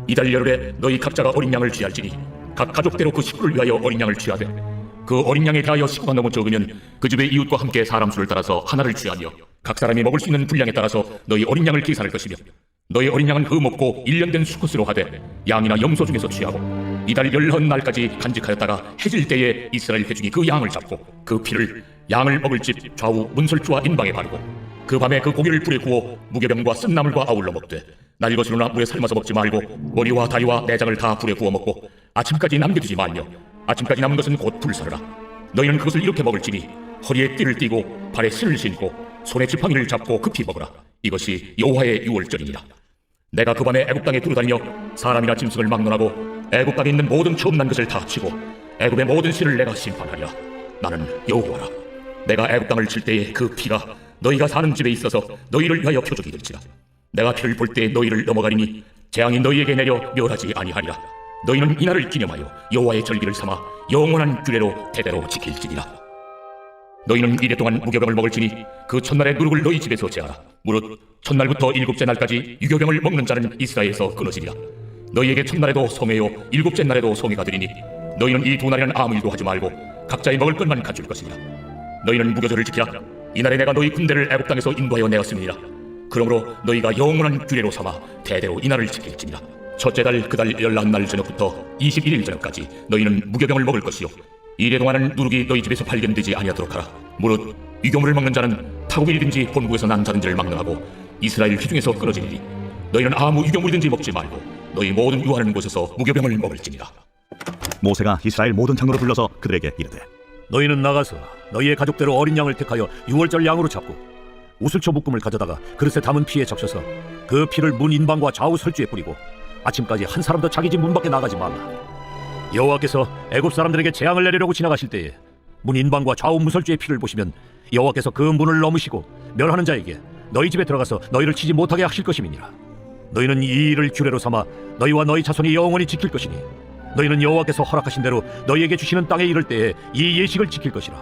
이달 열흘에 너희 각자가 어린 양을 취할지니 각 가족대로 그 식구를 위하여 어린 양을 취하되 그 어린 양에 대하여 식구가 너무 적으면 그 집의 이웃과 함께 사람 수를 따라서 하나를 취하며 각 사람이 먹을 수 있는 분량에 따라서 너희 어린 양을 계산할 것이며 너희 어린 양은 흠없고 1년 된 수컷으로 하되 양이나 염소 중에서 취하고 이달 열흔 날까지 간직하였다가 해질 때에 이스라엘 회중이 그 양을 잡고 그 피를 양을 먹을 집 좌우 문설주와 인방에 바르고 그 밤에 그 고기를 불에 구워 무교병과 쓴 나물과 아울러 먹되 날 것으로나 물에 삶아서 먹지 말고 머리와 다리와 내장을 다 불에 구워 먹고 아침까지 남겨두지 말며 아침까지 남은 것은 곧 불사르라. 너희는 그것을 이렇게 먹을지니 허리에 띠를 띠고 발에 신을 신고 손에 지팡이를 잡고 급히 먹으라. 이것이 여호와의 유월절이니라. 내가 그 밤에 애굽 땅에 두루다니며 사람이나 짐승을 막론하고 애굽 땅에 있는 모든 처음 난 것을 다 치고 애굽의 모든 신을 내가 심판하리라. 나는 여호와라. 내가 애굽 땅을 칠 때에 그 피가 너희가 사는 집에 있어서 너희를 위하여 표적이 될지라. 내가 피를 볼 때 너희를 넘어가리니 재앙이 너희에게 내려 멸하지 아니하리라. 너희는 이날을 기념하여 여호와의 절기를 삼아 영원한 규례로 대대로 지킬지니라. 너희는 이래 동안 무교병을 먹을지니 그 첫날의 누룩을 너희 집에서 제하라. 무릇 첫날부터 일곱째 날까지 유교병을 먹는 자는 이스라엘에서 끊어지리라. 너희에게 첫날에도 성회요 일곱째 날에도 성회가 되리니 너희는 이 두 날에는 아무 일도 하지 말고 각자의 먹을 것만 갖출 것이니라. 너희는 무교절을 지키라. 이날에 내가 너희 군대를 애굽 땅에서 인도하여 내었음이니라. 그러므로 너희가 영원한 규례로 삼아 대대로 이날을 지킬지니라. 첫째 달 그 달 열한 날 저녁부터 21일 저녁까지 너희는 무교병을 먹을 것이요 이래 동안은 누룩이 너희 집에서 발견되지 아니하도록 하라. 무릇 유교물을 먹는 자는 타국이든지 본국에서 난 자든지를 막론하고 이스라엘 회중에서 끊어지리니 너희는 아무 유교물이든지 먹지 말고 너희 모든 유하는 곳에서 무교병을 먹을지니라. 모세가 이스라엘 모든 장로를 불러서 그들에게 이르되 너희는 나가서 너희의 가족대로 어린 양을 택하여 유월절 양으로 잡고 우슬초 묶음을 가져다가 그릇에 담은 피에 적셔서 그 피를 문 인방과 좌우 설주에 뿌리고 아침까지 한 사람도 자기 집 문 밖에 나가지 말라. 여호와께서 애굽 사람들에게 재앙을 내리려고 지나가실 때에 문 인방과 좌우 문설주의 피를 보시면 여호와께서 그 문을 넘으시고 멸하는 자에게 너희 집에 들어가서 너희를 치지 못하게 하실 것임이니라. 너희는 이 일을 규례로 삼아 너희와 너희 자손이 영원히 지킬 것이니 너희는 여호와께서 허락하신 대로 너희에게 주시는 땅에 이를 때에 이 예식을 지킬 것이라.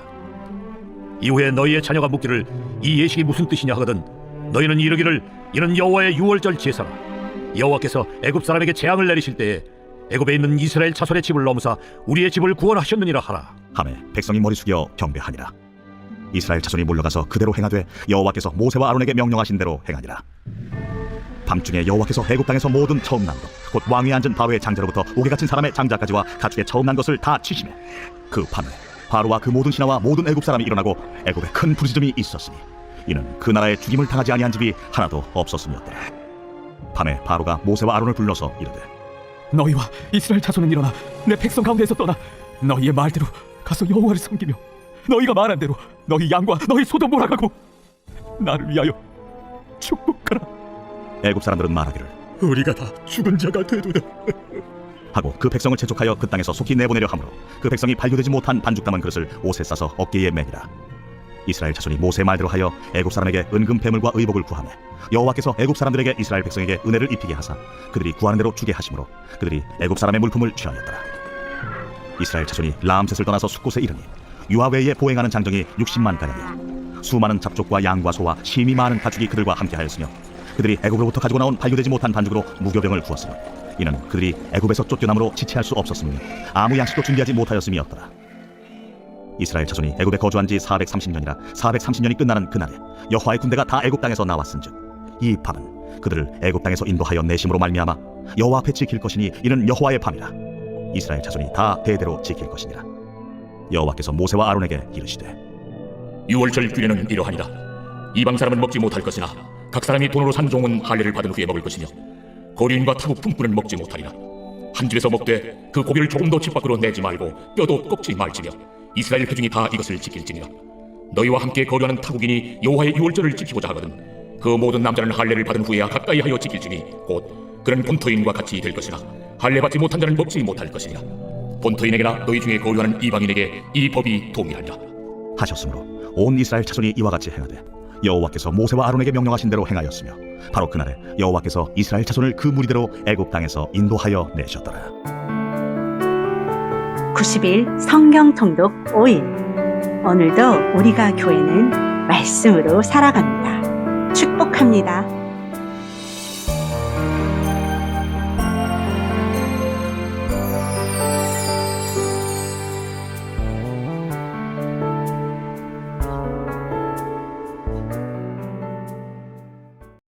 이후에 너희의 자녀가 묻기를 이 예식이 무슨 뜻이냐 하거든 너희는 이르기를 이는 여호와의 유월절 제사라. 여호와께서 애굽 사람에게 재앙을 내리실 때에 애굽에 있는 이스라엘 자손의 집을 넘으사 우리의 집을 구원하셨느니라 하라. 하매 백성이 머리 숙여 경배하니라. 이스라엘 자손이 몰려가서 그대로 행하되 여호와께서 모세와 아론에게 명령하신 대로 행하니라. 밤중에 여호와께서 애굽 땅에서 모든 처음 난 것 곧 왕위에 앉은 바로의 장자로부터 옥에 갇힌 사람의 장자까지와 가축의 처음 난 것을 다 치시매 그 밤에 바로와 그 모든 신하와 모든 애굽 사람이 일어나고 애굽에 큰 부르짖음이 있었으니 이는 그 나라에 죽임을 당하지 아니한 집이 하나도 없었음이었더라. 밤에 바로가 모세와 아론을 불러서 이르되 너희와 이스라엘 자손은 일어나 내 백성 가운데에서 떠나 너희의 말대로 가서 여호와를 섬기며 너희가 말한 대로 너희 양과 너희 소도 몰아가고 나를 위하여 축복하라. 애굽 사람들은 말하기를 우리가 다 죽은 자가 되도다. 하고 그 백성을 재촉하여 그 땅에서 속히 내보내려 하므로 그 백성이 발교되지 못한 반죽 담은 그릇을 옷에 싸서 어깨에 매니라. 이스라엘 자손이 모세 말대로 하여 애굽 사람에게 은금 배물과 의복을 구하매 여호와께서 애굽 사람들에게 이스라엘 백성에게 은혜를 입히게 하사 그들이 구하는 대로 주게 하심으로 그들이 애굽 사람의 물품을 취하였더라. 이스라엘 자손이 라암셋을 떠나서 숫곳에 이르니 유아 외에 보행하는 장정이 60만 가량이요 수많은 잡족과 양과 소와 심이 많은 가축이 그들과 함께하였으며 그들이 애굽으로부터 가지고 나온 발교되지 못한 반죽으로 무교병을 구웠으며 이는 그들이 애굽에서 쫓겨남으로 지체할 수 없었으며 아무 양식도 준비하지 못하였음이었더라. 이스라엘 자손이 애굽에 거주한 지 430년이라 430년이 끝나는 그날에 여호와의 군대가 다 애굽 땅에서 나왔은즉 이 밤은 그들을 애굽 땅에서 인도하여 내심으로 말미암아 여호와 앞에 지킬 것이니 이는 여호와의 밤이라. 이스라엘 자손이 다 대대로 지킬 것이니라. 여호와께서 모세와 아론에게 이르시되 유월절 규례는 이러하니라. 이방 사람은 먹지 못할 것이나 각 사람이 돈으로 산 종은 할례를 받은 후에 먹을 것이며 거류인과 타국 품꾼은 먹지 못하리라. 한 집에서 먹되 그 고기를 조금도 집 밖으로 내지 말고 뼈도 꺾지 말지며 이스라엘 회중이 다 이것을 지킬지니라. 너희와 함께 거류하는 타국인이 여호와의 유월절을 지키고자 하거든 그 모든 남자는 할례를 받은 후에야 가까이 하여 지킬지니 곧 그는 본토인과 같이 될 것이나 할례 받지 못한 자는 먹지 못할 것이니라. 본토인에게나 너희 중에 거류하는 이방인에게 이 법이 동일하니라 하셨으므로 온 이스라엘 자손이 이와 같이 행하되 여호와께서 모세와 아론에게 명령하신 대로 행하였으며 바로 그날에 여호와께서 이스라엘 자손을 그 무리대로 애굽 땅에서 인도하여 내셨더라. 90일 성경 통독 5일. 오늘도 우리가 교회는 말씀으로 살아갑니다. 축복합니다.